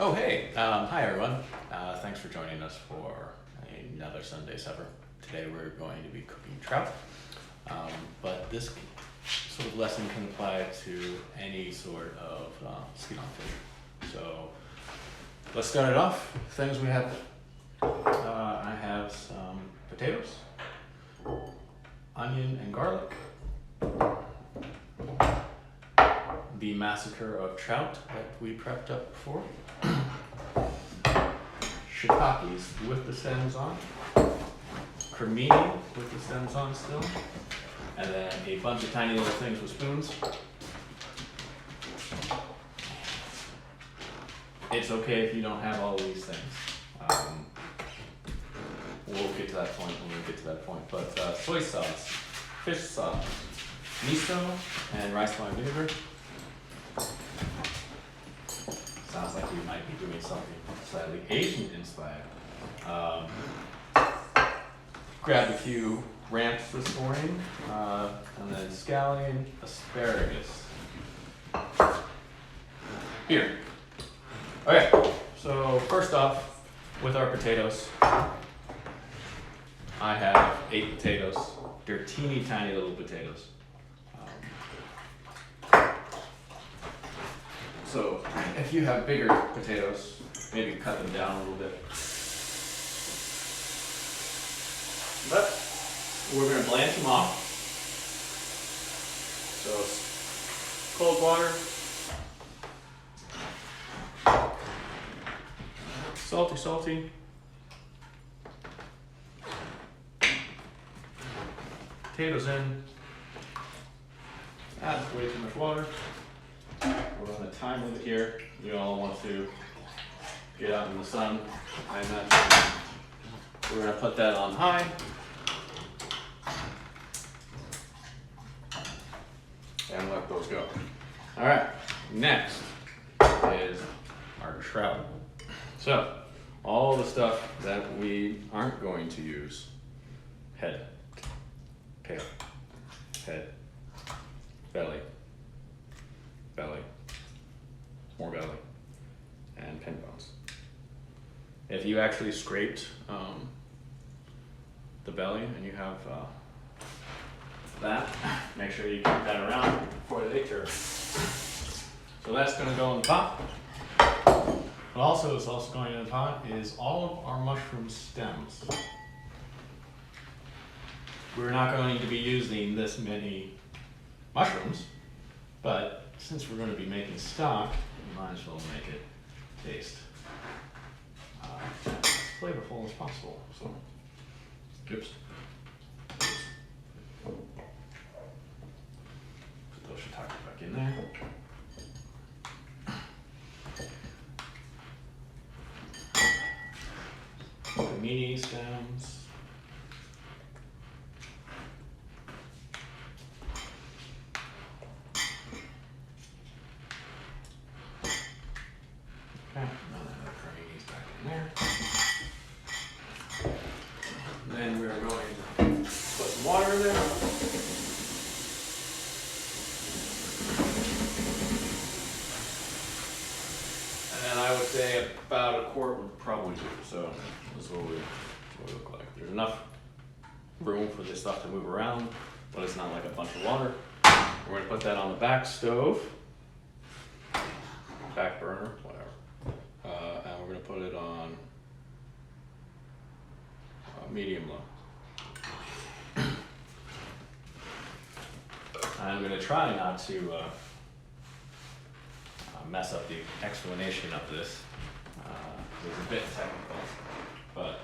Oh, hey, hi everyone. Thanks for joining us for another Sunday supper. Today we're going to be cooking trout, but this sort of lesson can apply to any sort of skin-on fish. So let's start it off. Things we have, I have some potatoes, onion and garlic, the massacre of trout that we prepped up before, shiitakes with the stems on, cremini with the stems on still, and then a bunch of tiny little things with spoons. It's okay if you don't have all of these things. We'll get to that point when we get to that point. But soy sauce, fish sauce, miso, and rice wine vinegar. Sounds like we might be doing something slightly Asian inspired. Grabbed a few ramps this morning, and then scallion, asparagus. Here. Okay, so first off, with our potatoes, I have 8 potatoes. They're teeny tiny little potatoes. So if you have bigger potatoes, maybe cut them down a little bit. But we're going to blanch them off. So cold water, salty. Potatoes in. That's way too much water. We're on a time limit here. You all want to get out in the sun. I imagine we're going to put that on high. And let those go. All right, next is our trout. So, all the stuff that we aren't going to use: head, tail, head, belly, more belly, and pin bones. If you actually scraped the belly and you have that, make sure you keep that around before they turn. So that's going to go in the pot. But also, what's also going in the pot is all of our mushroom stems. We're not going to be using this many mushrooms, but since we're going to be making stock, we might as well make it taste as flavorful as possible. So, oops. Put those shiitakes back in there. Cremini stems. Okay, now that the cremini's back in there. Then we're going to put some water in there. And I would say about a quart would probably do. So this is what we look like. There's enough room for this stuff to move around, but it's not like a bunch of water. We're going to put that on the back stove, back burner, whatever. And we're going to put it on medium low. I'm going to try not to mess up the explanation of this. It's a bit technical, but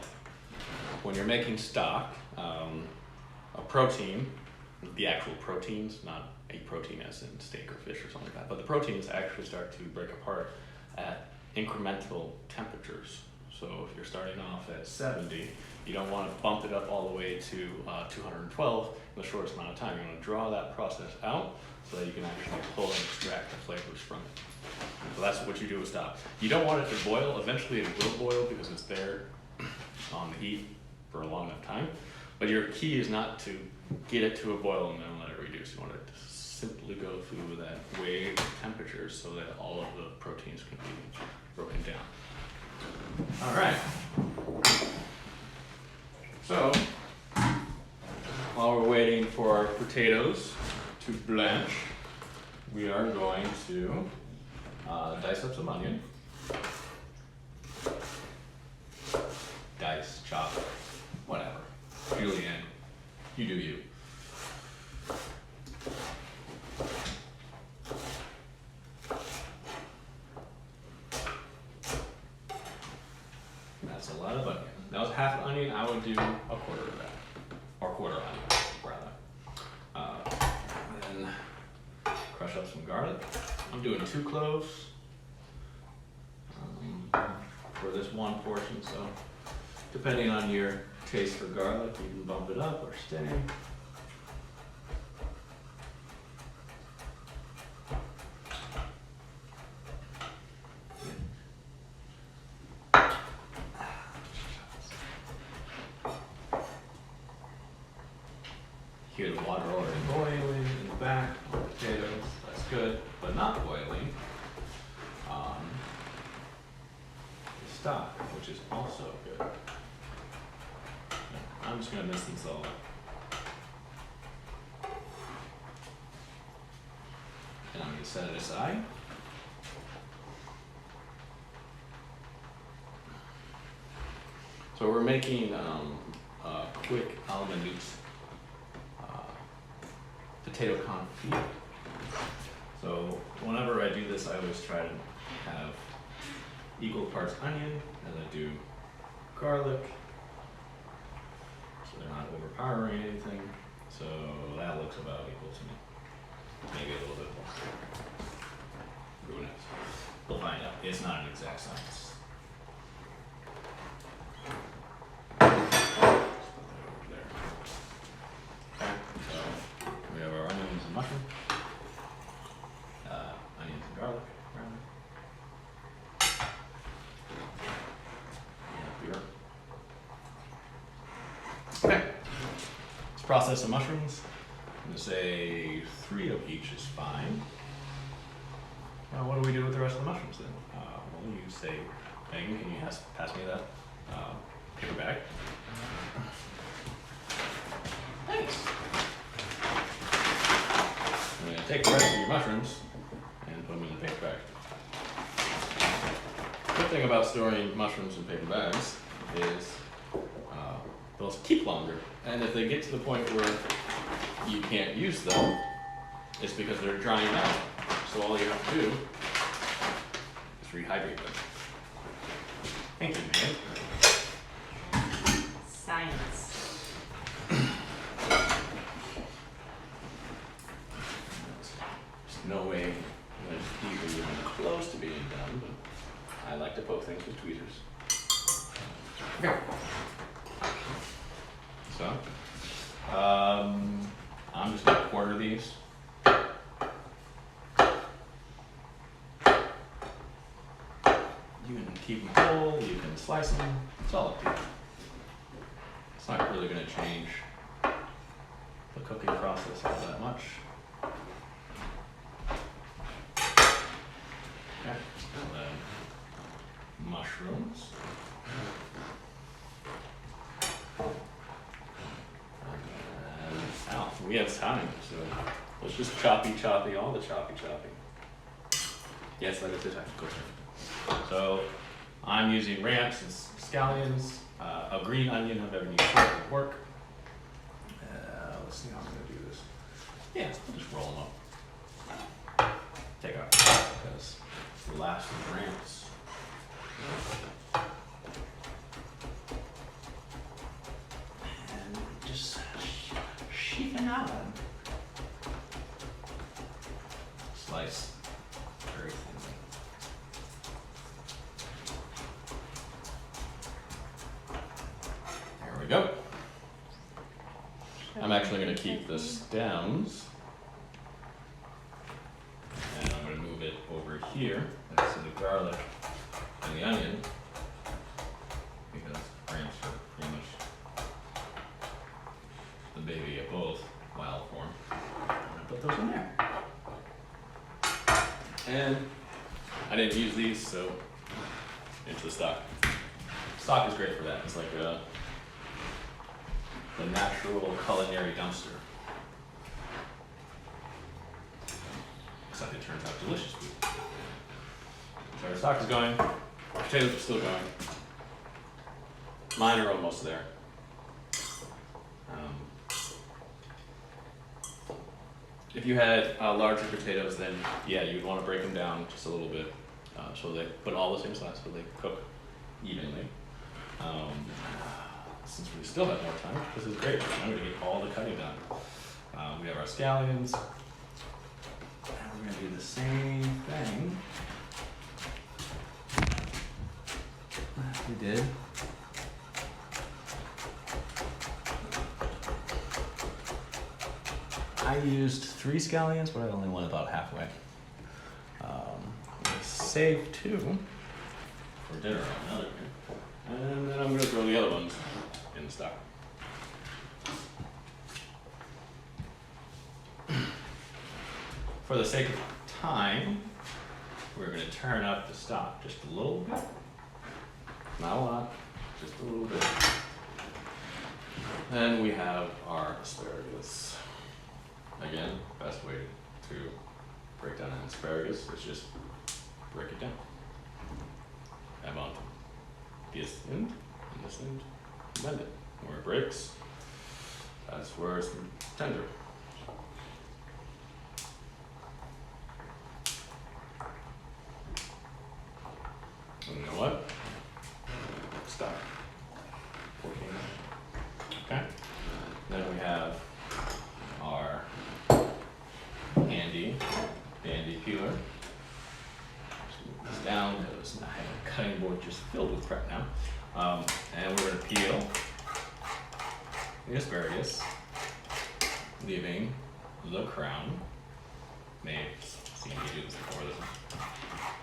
when you're making stock, a protein, the actual proteins, not a protein as in steak or fish or something like that, but the proteins actually start to break apart at incremental temperatures. So if you're starting off at 70, you don't want to bump it up all the way to 212 in the shortest amount of time. You want to draw that process out so that you can actually pull and extract the flavors from it. So that's what you do with stock. You don't want it to boil. Eventually it will boil because it's there on the heat for a long enough time. But your key is not to get it to a boil and then let it reduce. You want it to simply go through that wave of temperatures so that all of the proteins can be broken down. All right. So, while we're waiting for our potatoes to blanch, we are going to dice up some onion. Dice, chop, whatever. Julienne, you do you. That's a lot of onion. That was half an onion. I would do a quarter of that, or quarter onion, rather. Then crush up some garlic. I'm doing 2 cloves for this one portion, so depending on your taste for garlic, you can bump it up or stay. Hear the water already boiling in the back on the potatoes. That's good, but not boiling. The stock, which is also good. I'm just gonna mix these all up. And I'm gonna set it aside. So we're making a quick a la minute potato confit. So whenever I do this, I always try to have equal parts onion, and I do garlic, so they're not overpowering anything. So that looks about equal to me. Maybe a little bit more. Who knows? We'll find out. It's not an exact science. Mushroom, onions and garlic, beer. Okay, let's process some mushrooms. I'm gonna say 3 of each is fine. Now, what do we do with the rest of the mushrooms then? Well, you say, Megan, can you pass me that paper bag? Thanks. I'm going to take the rest of your mushrooms and put them in the paper bag. The good thing about storing mushrooms in paper bags is they'll keep longer. And if they get to the point where you can't use them, it's because they're drying out. So all you have to do is rehydrate them. Thank you, man. Science. No way that these are even close to being done, but I like to poke things with tweezers. Okay. So, I'm just gonna quarter these. You can keep them whole, you can slice them, it's all up to you. It's not really gonna change the cooking process all that much. Okay, and then mushrooms. And, we have time, so let's just choppy, all the choppy. Yes, that is the technical term. So I'm using ramps and scallions, a green onion of every sort would work. Let's see how I'm gonna do this. Yeah, I'll just roll them up. Take out because the last of the ramps. And just sheathing out them. Slice very thinly. There we go. I'm actually going to keep the stems. And I'm going to move it over here next to the garlic and the onion. Because ramps are pretty much the baby of both wild form. I'm going to put those in there. And I didn't use these, so into the stock. Stock is great for that. It's like the natural culinary dumpster. Except it turns out delicious food. So our stock is going. Potatoes are still going. Mine are almost there. If you had larger potatoes, then yeah, you'd want to break them down just a little bit, but all the same size, so they cook evenly. Since we still have more time, this is great. I'm going to get all the cutting done. We have our scallions, and we're going to do the same thing we did. I used 3 scallions, but I only went about halfway. I'm gonna save 2 for dinner on another one, and then I'm gonna throw the other ones in the stock. For the sake of time, we're gonna turn up the stock just a little bit. Not a lot, just a little bit. Then we have our asparagus. Again, best way to break down an asparagus is just break it down. Have on this end and this end, bend it. Where it breaks, that's where it's tender. And you know what? Stop. 14. Okay. Then we have our handy dandy peeler. Just move this down because I have a cutting board just filled with prep now. And we're going to peel the asparagus, leaving the crown. May have seen me do this before. This is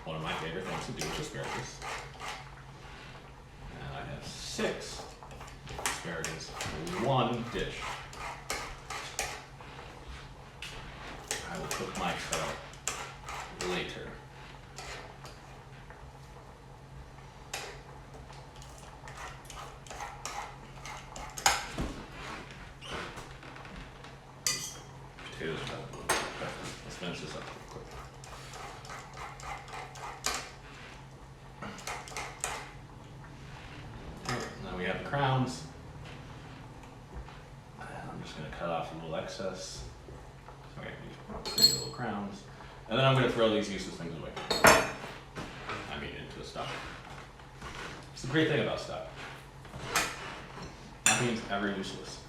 one of my favorite things to do with asparagus. And I have 6 asparagus in one dish. I will cook my trout later. Potatoes are done. Okay, let's finish this up real quick. Now we have the crowns. And I'm just going to cut off a little excess. Okay, these little crowns. And then I'm going to throw these useless things away. I mean, into the stock. It's the great thing about stock. Nothing's ever useless.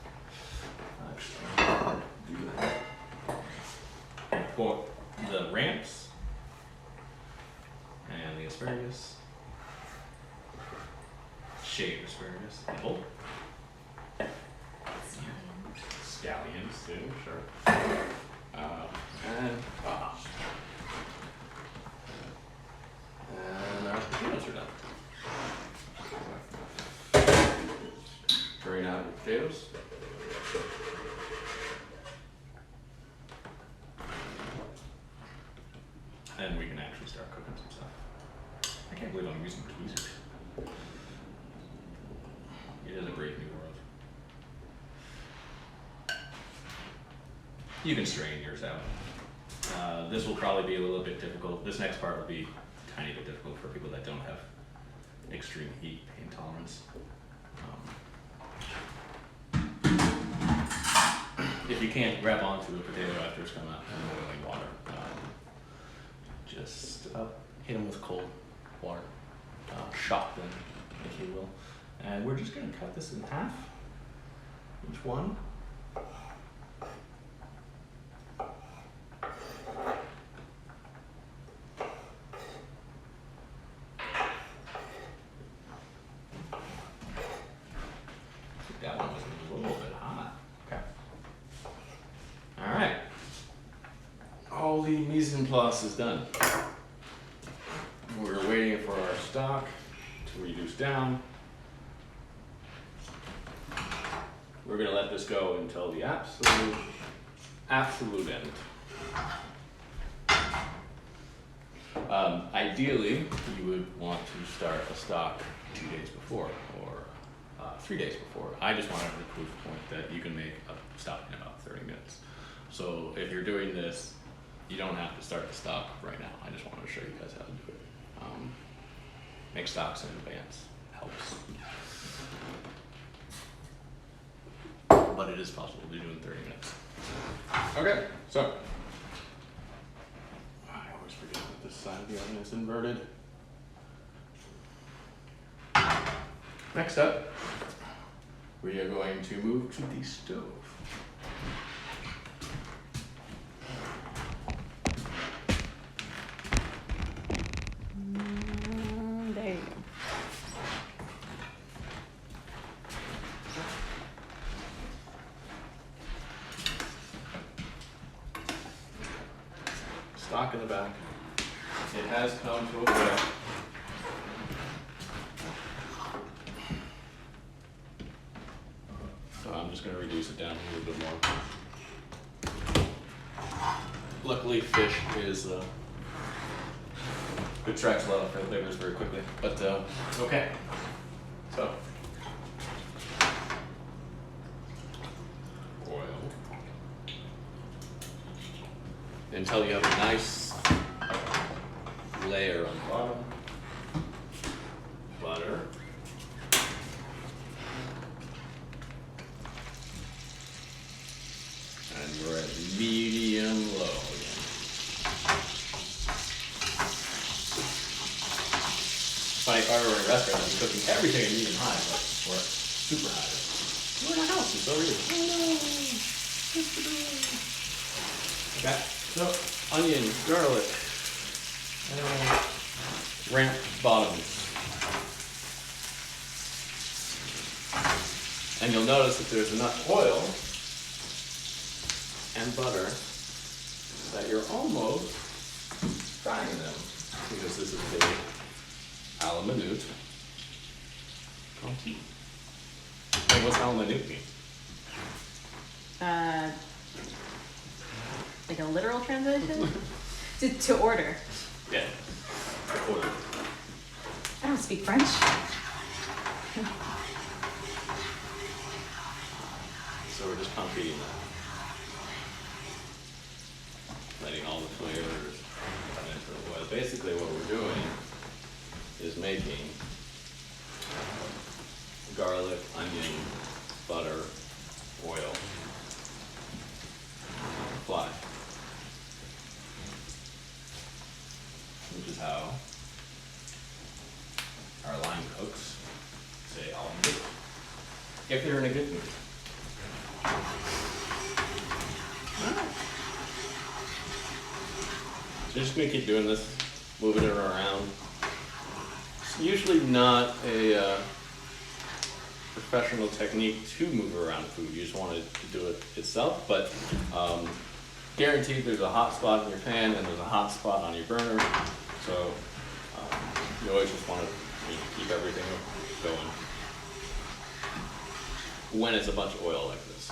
Actually, do that. For the ramps and the asparagus, shaved asparagus, nibble. Scallions too, sure. And our potatoes are done. Drain out the potatoes. And we can actually start cooking some stuff. I can't believe I'm using tweezers. It is a brave new world. You can strain yours out. This will probably be a little bit difficult. This next part will be a tiny bit difficult for people that don't have extreme heat pain tolerance. If you can't grab onto a potato after it's come out in boiling water, just hit them with cold water, shock them, if you will. And we're just going to cut this in half, each one. That one was a little bit hot. Okay. All right. All the mise en place is done. We're waiting for our stock to reduce down. We're going to let this go until the absolute end. Ideally, you would want to start a stock 2 days before or 3 days before. I just wanted to prove the point that you can make a stock in about 30 minutes. So if you're doing this, you don't have to start the stock right now. I just wanted to show you guys how to do it. Make stocks in advance helps. But it is possible to do in 30 minutes. Okay, so I always forget that this side of the oven is inverted. Next up, we are going to move to the stove. There you go. Stock in the back. It has come to a boil. So I'm just going to reduce it down a little bit more. Luckily, fish is it tracks a lot of flavors very quickly. But okay, so oil. Until you have a nice layer on the bottom. Butter. And we're at medium low again. Funny, if I were in a restaurant, I'd be cooking everything at medium high, but we're at super high. We're in a house, it's over here. Okay, so onion, garlic, ramp bottoms. And you'll notice that there's enough oil and butter that you're almost frying them, because this is the a la minute conti. And what's a la minute mean? Like a literal translation? to order. Yeah, to order. I don't speak French. So we're just competing that. Letting all the flavors come into the oil. Basically what we're doing is making garlic, onion, butter, oil, fly. Which is how our line cooks say all in good. If they're in a good mood. So just gonna keep doing this, moving it around. It's usually not a professional technique to move around food. You just want it to do it itself, but guaranteed there's a hot spot in your pan and there's a hot spot on your burner. So you always just want to keep everything going when it's a bunch of oil like this.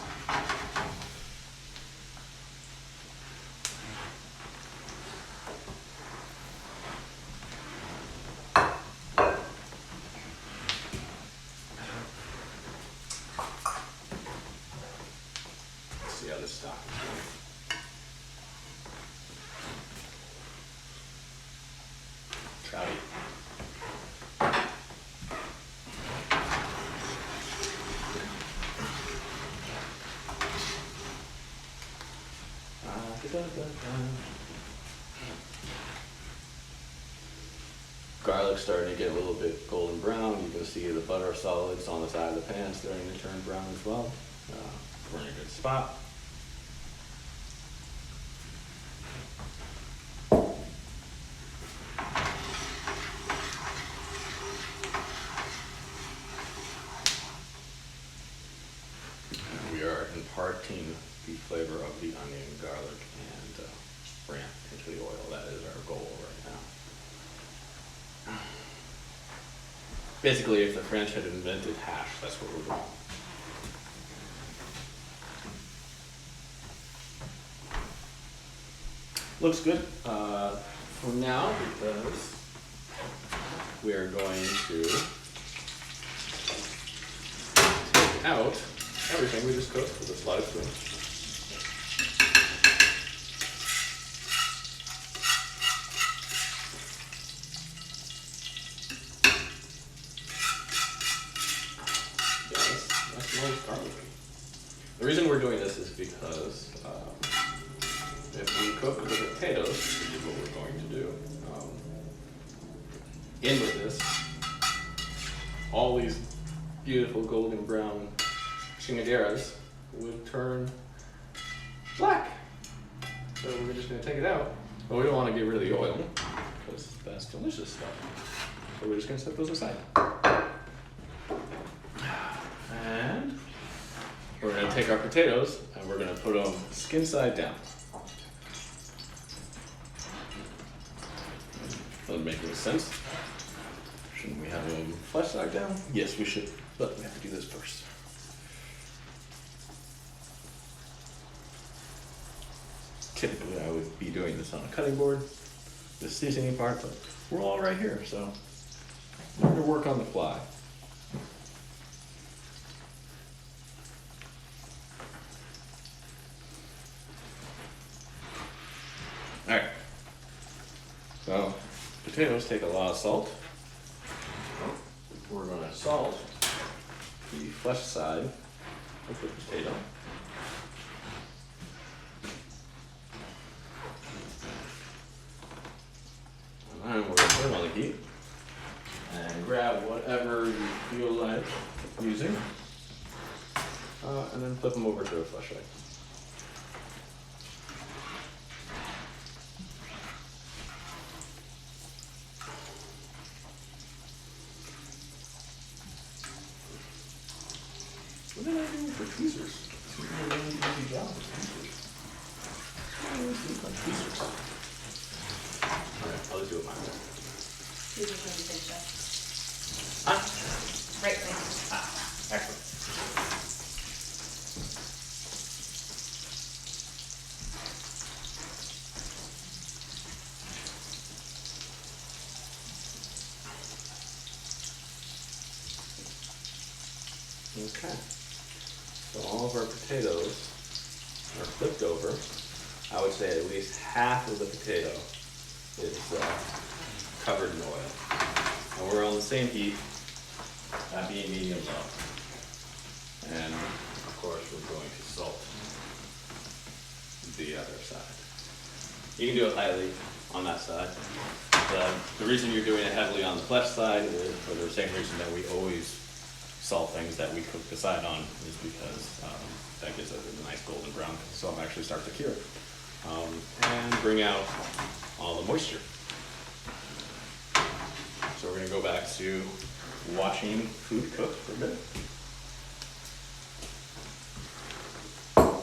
Let's see how this stock is going. Trouty. Garlic's starting to get a little bit golden brown. You can see the butter solids on the side of the pan starting to turn brown as well. We're in a good spot. We are imparting the flavor of the onion, garlic, and ramp into the oil. That is our goal right now. Basically, if the French had invented hash, that's what we're doing. Looks good. for now, because we are going to take out everything we just cooked with a slide spoon. The reason we're doing this is because if we cook the potatoes, which is what we're going to do, in with this, all these beautiful golden brown chingaderas would turn black. So we're just going to take it out. But we don't want to get rid of the oil because that's delicious stuff. So we're just going to set those aside. And we're going to take our potatoes and we're going to put them skin side down. Doesn't make any sense. Shouldn't we have them flesh side down? Yes, we should, but we have to do this first. Typically, I would be doing this on a cutting board, the seasoning part, but we're all right here, so we're going to work on the fly. All right. So potatoes take a lot of salt. We're going to salt the flesh side of the potato. And then we're going to put them on the heat and grab whatever you feel like using, and then flip them over to the flesh side. What did I do for tweezers? It's a really easy job with tweezers. I always do like tweezers. Alright, I'll just do it my way. Tweezers when you finish up. Ah, Right thing. excellent. Okay. So all of our potatoes are flipped over. I would say at least half of the potato is covered in oil. And we're on the same heat, that being medium low. And of course we're going to salt the other side. You can do it lightly on that side. The reason you're doing it heavily on the flesh side is for the same reason that we always salt things that we cook the side on, is because that gives it a nice golden brown so it'll actually start to cure it. And bring out all the moisture. So we're going to go back to watching food cook for a bit. Oh,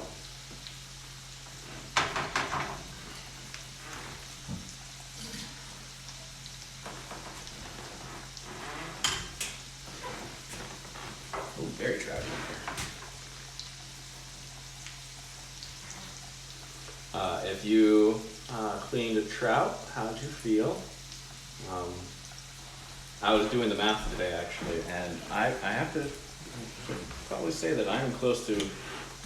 very trouty in here. If you cleaned a trout, how'd you feel? I was doing the math today actually, and I have to probably say that I'm close to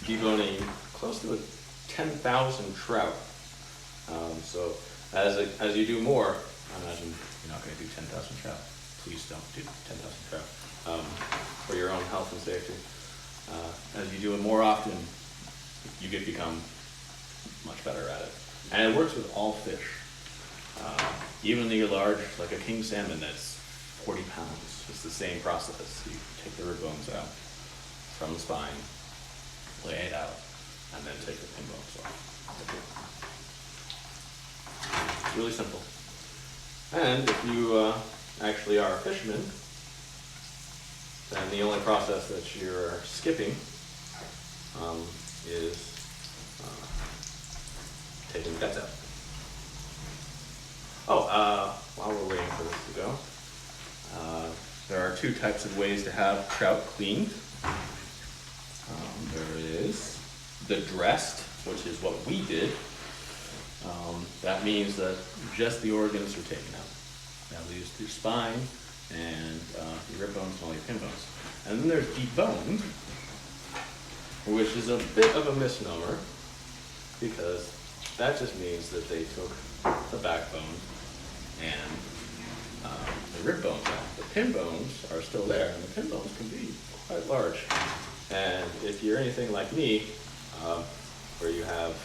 deboning close to 10,000 trout. So as you do more, I imagine you're not going to do 10,000 trout. Please don't do 10,000 trout for your own health and safety. As you do it more often, you become much better at it. And it works with all fish. Even the large, like a king salmon that's 40 pounds, it's the same process. You take the rib bones out from the spine, lay it out, and then take the fin bones off. It's really simple. And if you actually are a fisherman, then the only process that you're skipping is taking the guts out. Oh, while we're waiting for this to go, there are two types of ways to have trout cleaned. There is the dressed, which is what we did. That means that just the organs are taken out. That leaves your spine and your rib bones and all your pin bones. And then there's deboned, which is a bit of a misnomer because that just means that they took the backbone and the rib bones out. The pin bones are still there, and the pin bones can be quite large. And if you're anything like me, where you have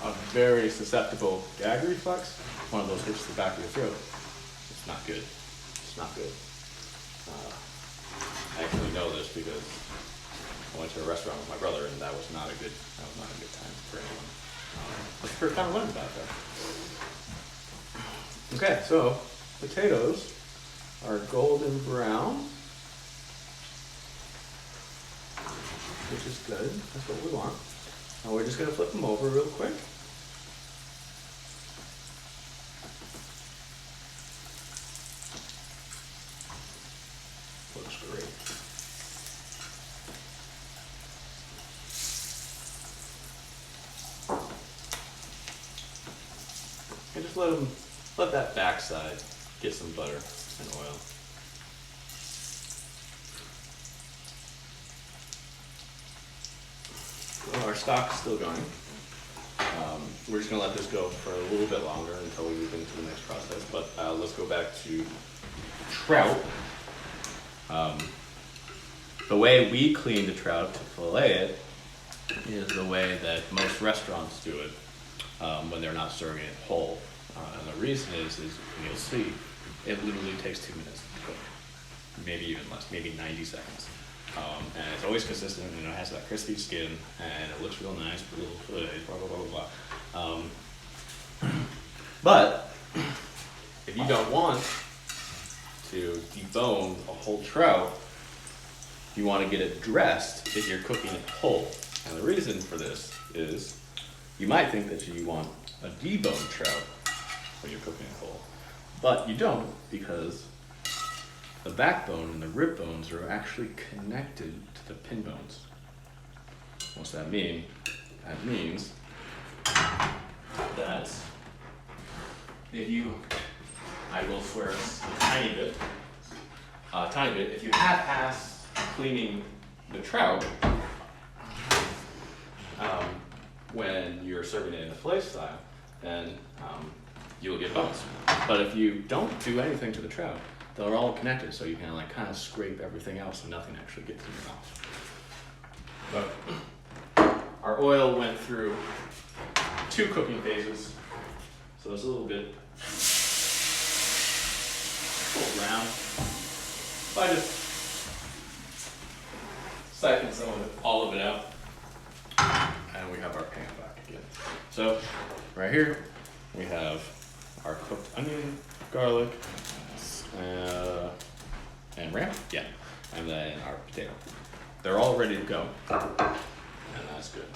a very susceptible gag reflex, one of those hits the back of your throat. It's not good. It's not good. I actually know this because I went to a restaurant with my brother, and that was not a good time for anyone. That's the first time I learned about that. Okay, so potatoes are golden brown, which is good. That's what we want. Now we're just going to flip them over real quick. Looks great. And just let that backside get some butter and oil. Well, our stock's still going. We're just going to let this go for a little bit longer until we move into the next process. But let's go back to trout. The way we clean the trout to fillet it is the way that most restaurants do it when they're not serving it whole. And the reason is you'll see, it literally takes 2 minutes to cook. Maybe even less, maybe 90 seconds. And it's always consistent, it has that crispy skin, and it looks real nice, blah, blah, blah, blah, blah. But if you don't want to debone a whole trout, you want to get it dressed if you're cooking it whole. And the reason for this is you might think that you want a deboned trout when you're cooking it whole, but you don't, because the backbone and the rib bones are actually connected to the pin bones. What's that mean? That means that I will swear a tiny bit, if you half-ass cleaning the trout when you're serving it in a fillet style, then you'll get bones. But if you don't do anything to the trout, they're all connected, so you can kind of scrape everything else and nothing actually gets in your mouth. But our oil went through 2 cooking phases, so it's a little brown. So I just siphon all of it out, and we have our pan back again. So right here we have our cooked onion, garlic, and ram, and then our potato. They're all ready to go, and that's good.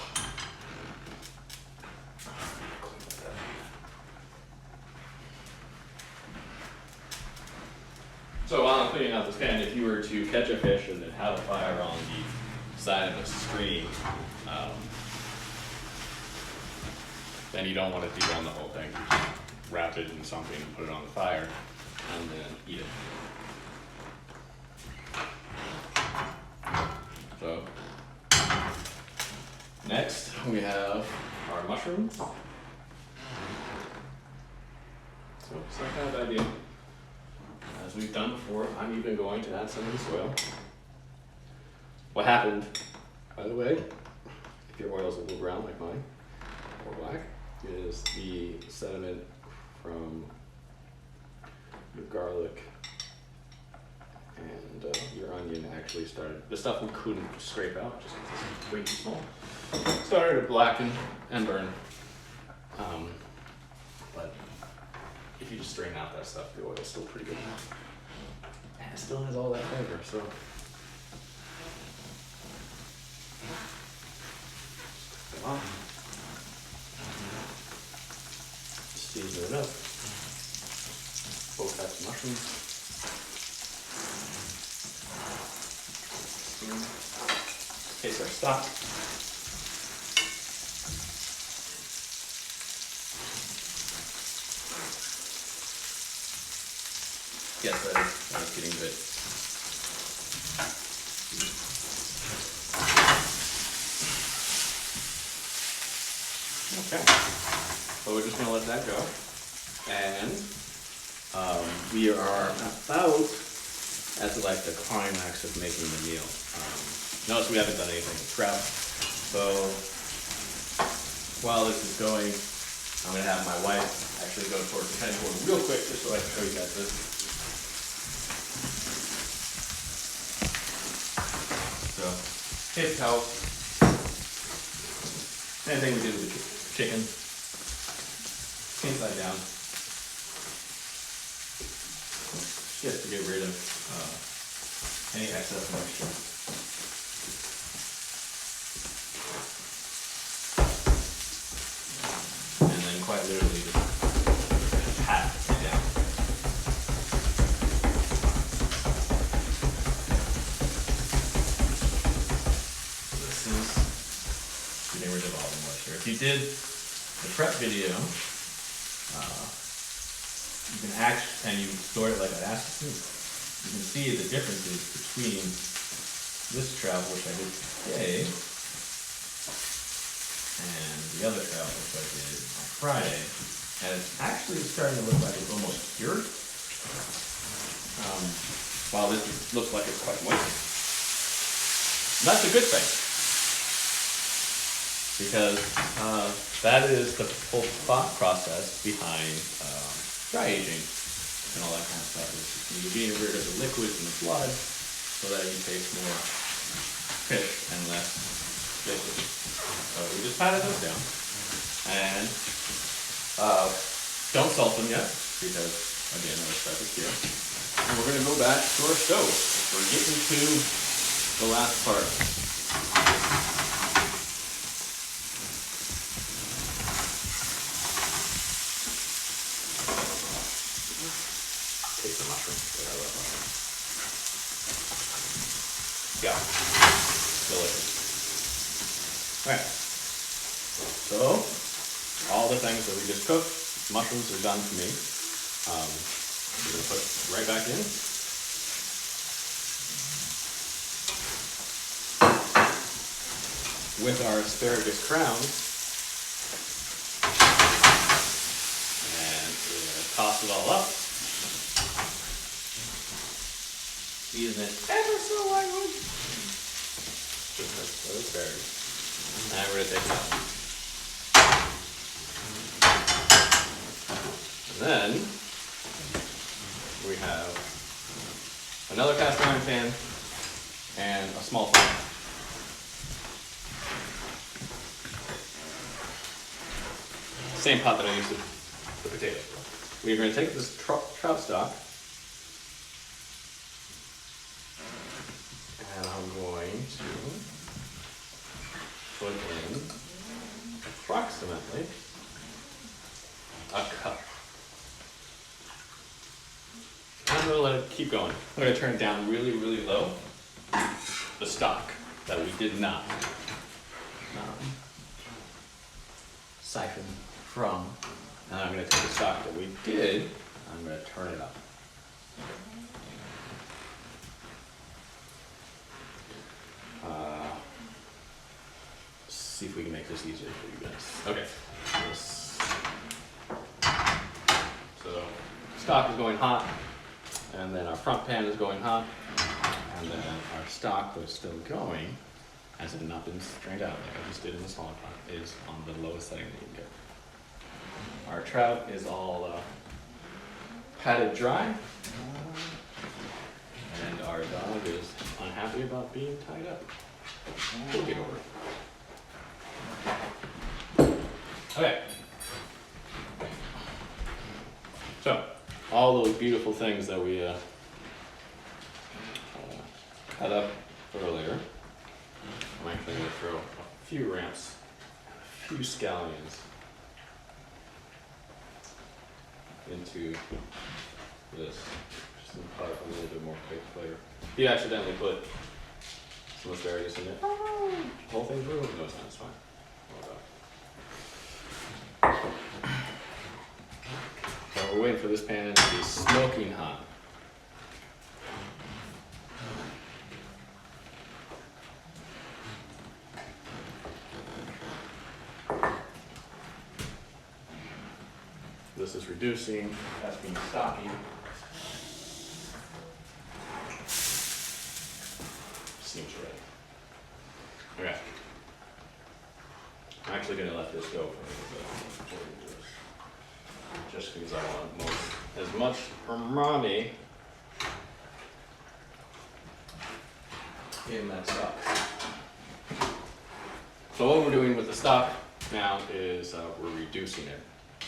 So while I'm cleaning out this pan, if you were to catch a fish and then have a fire on the side of a screen, then you don't want to debone the whole thing. You just wrap it in something and put it on the fire, and then eat it. So next we have our mushrooms. So same kind of idea. As we've done before, I'm even going to add some of this oil. What happened, by the way, if your oil's a little brown like mine, or black, is the sediment from your garlic and your onion actually started, the stuff we couldn't scrape out just because it's way too small, started to blacken and burn. But if you just strain out that stuff, the oil's still pretty good. And it still has all that flavor, so. Come on. Season it up. Both types of mushrooms. Taste our stock. Yes, that is getting good. Okay, so we're just gonna let that go. And we are about at like the climax of making the meal. Notice we haven't done anything with trout. So while this is going, I'm gonna have my wife actually go towards the cutting board real quick just so I can show you guys this. So, paper towel. Same thing we did with the chicken. Inside down. Just to get rid of any excess moisture. And then quite literally just pat it down. This is getting rid of all the moisture. If you did the prep video, you can and you store it like I asked you to, you can see the differences between this trout, which I did today, and the other trout, which I did on Friday. And it's actually starting to look like it's almost cured, while this looks like it's quite moist. And that's a good thing, because that is the whole thought process behind dry aging and all that kind of stuff. You're getting rid of the liquids in the blood so that you taste more fish and less liquid. So we just patted those down. And don't salt them yet because, again, our stuff is here. And we're going to go back to our stove. We're getting to the last part. Taste the mushroom. I love mushrooms. Yeah. Delicious. Alright. So, all the things that we just cooked, mushrooms are done for me. We're going to put it right back in. With our asparagus crowns. And we're going to toss it all up. Season it ever so lightly. Just like those berries. And we're going to take it out. And then we have another cast iron pan and a small fire. Same pot that I used to the potatoes. We're going to take this trout stock. And I'm going to put in approximately a cup. I'm going to let it keep going. I'm going to turn it down really, really low. The stock that we did not siphon from. And I'm going to take the stock that we did, I'm going to turn it up. See if we can make this easier for you guys. Okay. So, stock is going hot, and then our front pan is going hot, and then our stock was still going, as it had not been strained out like I just did in the smaller pot, is on the lowest setting that you can get. Our trout is all patted dry, and our dog is unhappy about being tied up. We'll get over it. Okay. So, all those beautiful things that we cut up earlier, I'm actually going to throw a few ramps, a few scallions into this, just to put up a little bit more flavor. If you accidentally put some asparagus in it, the whole thing's ruined. No, it's not, it's fine. So we're waiting for this pan to be smoking hot. reducing, that's being stocky. Seems right. Okay. I'm actually going to let this go for a little bit before we do this. Just because I want as much umami in that stock. So what we're doing with the stock now is we're reducing it.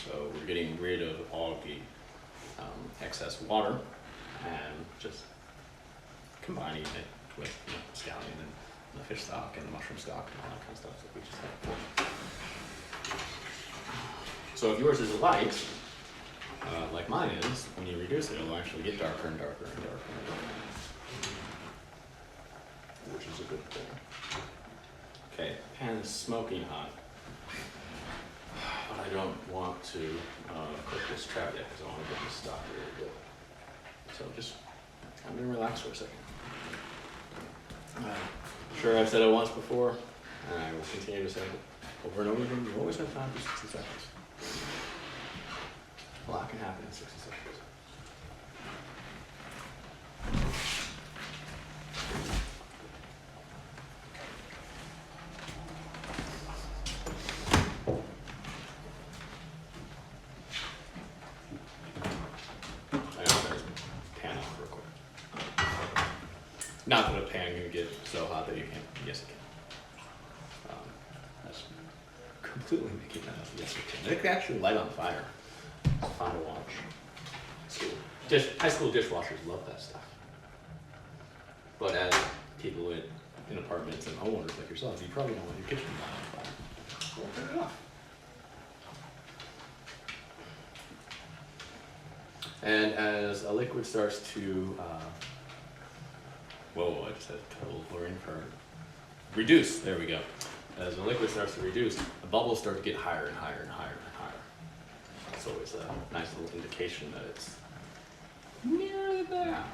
So we're getting rid of all the excess water and just combining it with the scallion and the fish stock and the mushroom stock and all that kind of stuff that we just had before. So if yours is light, like mine is, when you reduce it, it'll actually get darker and darker and darker and darker, which is a good thing. Okay, pan is smoking hot, but I don't want to cook this trout yet because I want to get this stock really good. So I'm gonna relax for a second. Sure, I've said it once before, and I will continue to say it over and over again. You always have time for 60 seconds. A lot can happen in 60 seconds. Not that a pan can get so hot that you can't. Yes, it can. That's completely making that up. Yes, it can. It can actually light on fire. It's fun to watch. High school dishwashers love that stuff. But as people in apartments and homeowners like yourselves, you probably don't want your kitchen to light on fire. Well, turn it off. And as a liquid starts to whoa, I just had a total blurring for reduce. There we go. As the liquid starts to reduce, the bubbles start to get higher and higher and higher and higher. It's always a nice little indication that it's nearly there.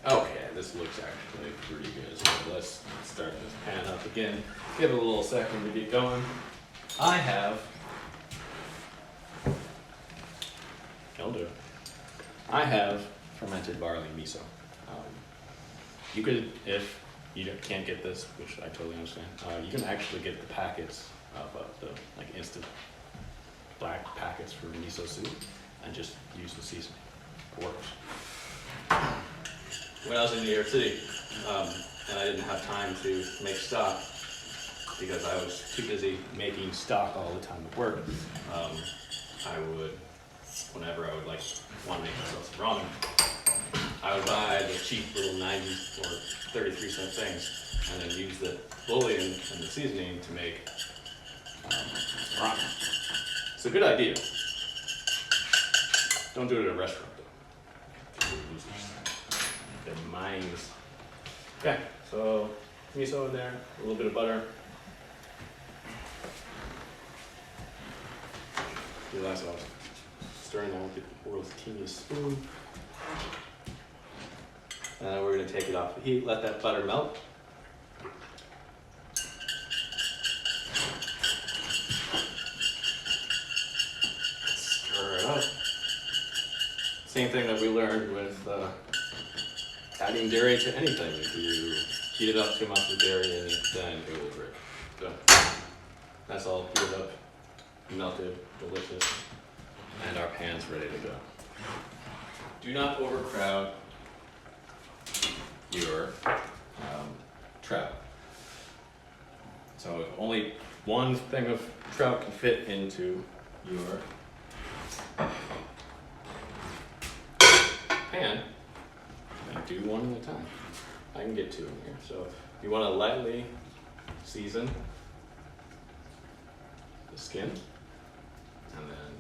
Okay, this looks actually pretty good. So let's start this pan up again. Give it a little second to get going. I have fermented barley miso. You could, if you can't get this, which I totally understand, you can actually get the packets of the instant black packets for miso soup and just use the seasoning. It works. When I was in New York City and I didn't have time to make stock because I was too busy making stock all the time at work, I would, whenever I would want to make myself some ramen, I would buy the cheap little 90 or 33-cent things and then use the bouillon and the seasoning to make ramen. It's a good idea. Don't do it at a restaurant though. Their minds. Okay, so miso in there, a little bit of butter. Realize I was stirring that with the world's teeniest spoon. And then we're going to take it off the heat, let that butter melt. Stir it up. Same thing that we learned with adding dairy to anything. If you heat it up too much with dairy in it, then it will break. So that's all heated up, melted, delicious, and our pan's ready to go. Do not overcrowd your trout. So if only one thing of trout can fit into your pan, then do one at a time. I can get two in here. So you want to lightly season the skin and then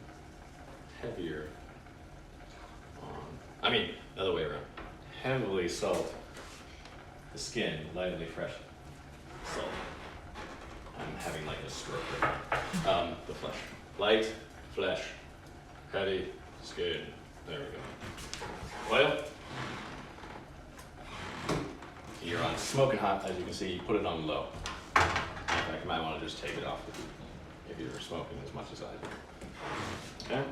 heavier the other way around. Heavily salt the skin, lightly fresh salt. I'm having like a stroke right now. The flesh. Light flesh, heavy skin. There we go. Oil. You you're on smoking hot, as you can see, you put it on low. In fact, you might want to just take it off if you're smoking as much as I do. Okay?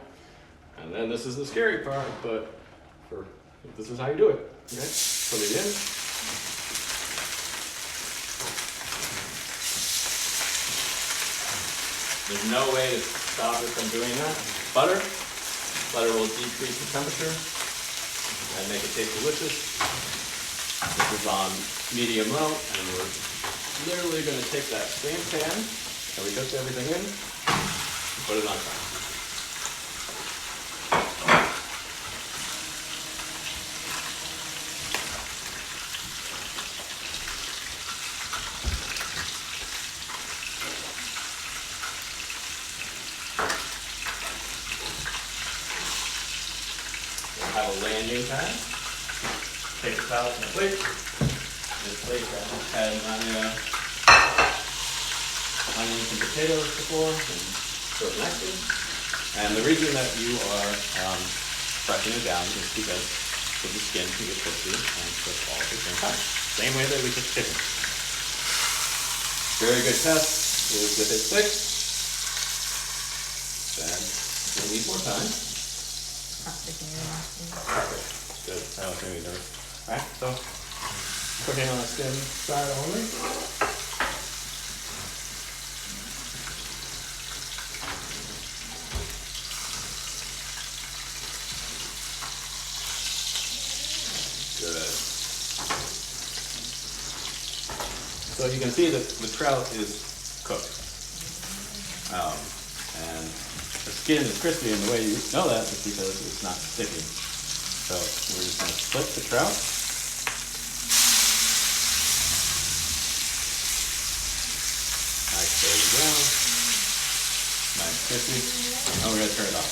And then this is the scary part, but this is how you do it. Okay? Put it in. There's no way to stop it from doing that. Butter will decrease the temperature and make it taste delicious. This is on medium low, and we're literally going to take that same pan that we cooked everything in and put it on top. Have a landing pad. Take this out on a plate. This plate that had my onions and potatoes before, and throw it next to it. And the reason that you are pressing it down is because for the skin to get crispy and cook all at the same time. Same way that we cook chicken. Very good test is if it's thick, then we'll need more time. Perfect. Good. I don't think we do. Alright, so cooking on the skin side only. Good. So you can see that the trout is cooked. And the skin is crispy, and the way you know that is because it's not sticky. So we're just going to split the trout. Nice golden brown. Nice crispy. Now we're going to turn it off.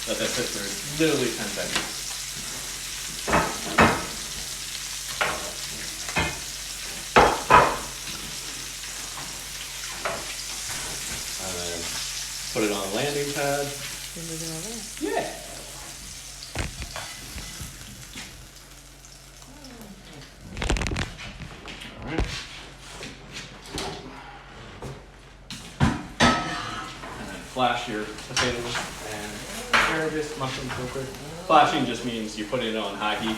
Let that sit for literally 10 seconds. Put it on a landing pad. Yeah. All right. And then flash your potatoes and asparagus, mushrooms real quick. Flashing just means you put it on high heat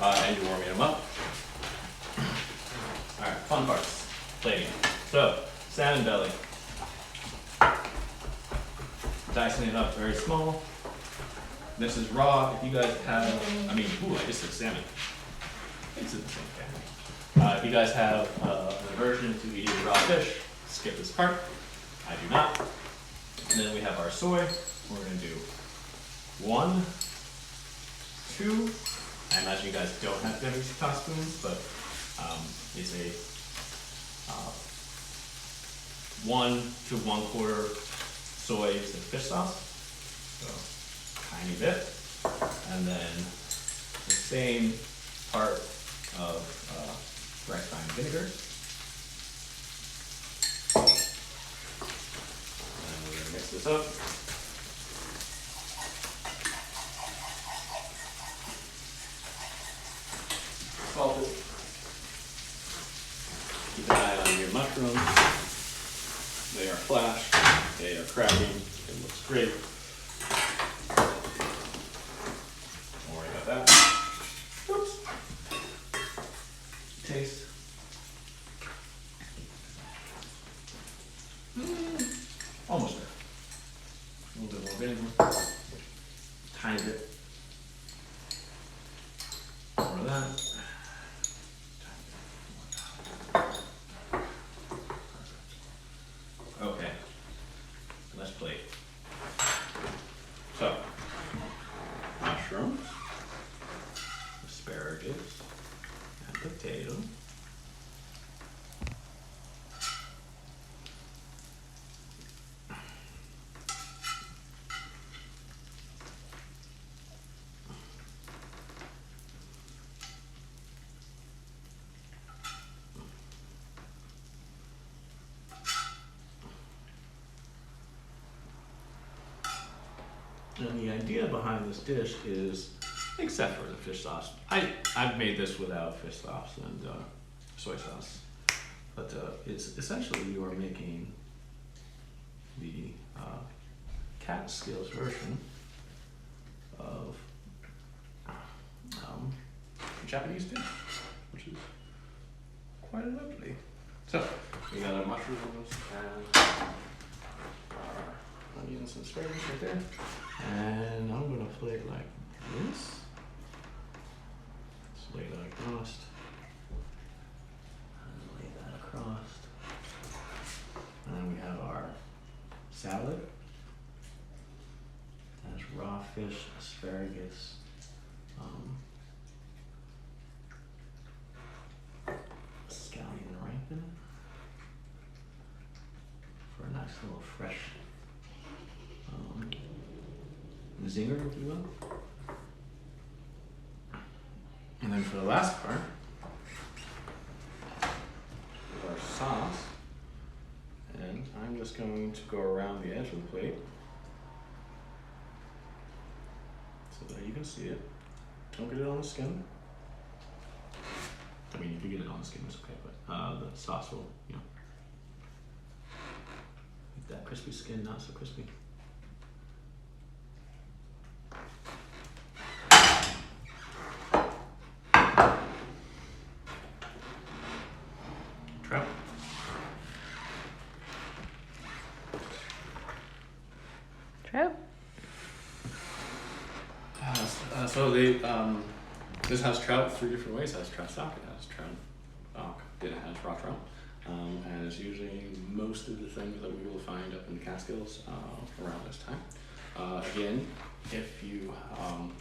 and you're warming them up. All right, fun parts, plating. So, salmon belly. Dicing it up very small. This is raw. If you guys have, I just said salmon. It's in the same family. If you guys have an aversion to eating raw fish, skip this part. I do not. And then we have our soy. We're going to do 1, 2. I imagine you guys don't have Debbie's top spoons, but it's a 1 to 1/4 soy and fish sauce, so tiny bit, and then the same part of rice wine vinegar. And we're going to mix this up. Salt it. Keep an eye on your mushrooms. They are flashed. They are cracking. It looks great. Don't worry about that. Oops. Taste. Almost there. A little bit more vinegar. Tiny bit. More of that. Okay. Let's plate. So, mushrooms, asparagus, and potato. And the idea behind this dish is except for the fish sauce. I've made this without fish sauce and soy sauce, but it's essentially you are making the Catskills version of Japanese dish, which is quite lovely. So we got our mushrooms and our onions and asparagus right there, and I'm gonna plate it like this. Just lay that across, and lay that across, and then we have our salad. That's raw fish, asparagus, scallion ripen for a nice little fresh zinger, if you will. And then for the last part, our sauce, and I'm just going to go around the edge of the plate so that you can see it. Don't get it on the skin. I mean, if you get it on the skin, it's okay, but the sauce will, you know, make that crispy skin not so crispy. Trout. Trout. So this has trout 3 different ways. It has trout stock, it has trout, then it has raw trout, and it's usually most of the things that we will find up in the Catskills around this time. Again, if you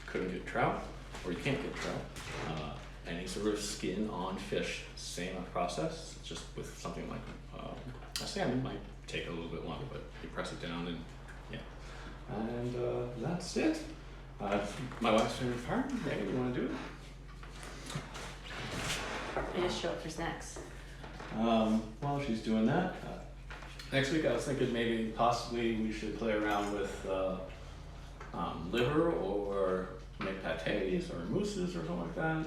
couldn't get trout, or you can't get trout, any sort of skin on fish, same process, just with something like a salmon might take a little bit longer, but you press it down and yeah. And that's it. My wife's favorite part. Megan, you want to do it? I just show up for snacks. While she's doing that, next week I was thinking maybe possibly we should play around with liver or make pates or mousses or something like that.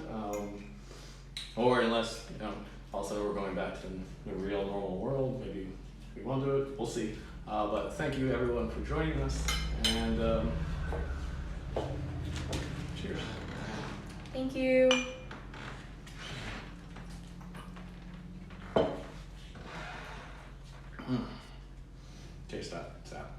Or unless, you know, also we're going back to the real normal world, maybe we won't do it, we'll see. But thank you everyone for joining us, and cheers. Thank you. Taste that, it's out.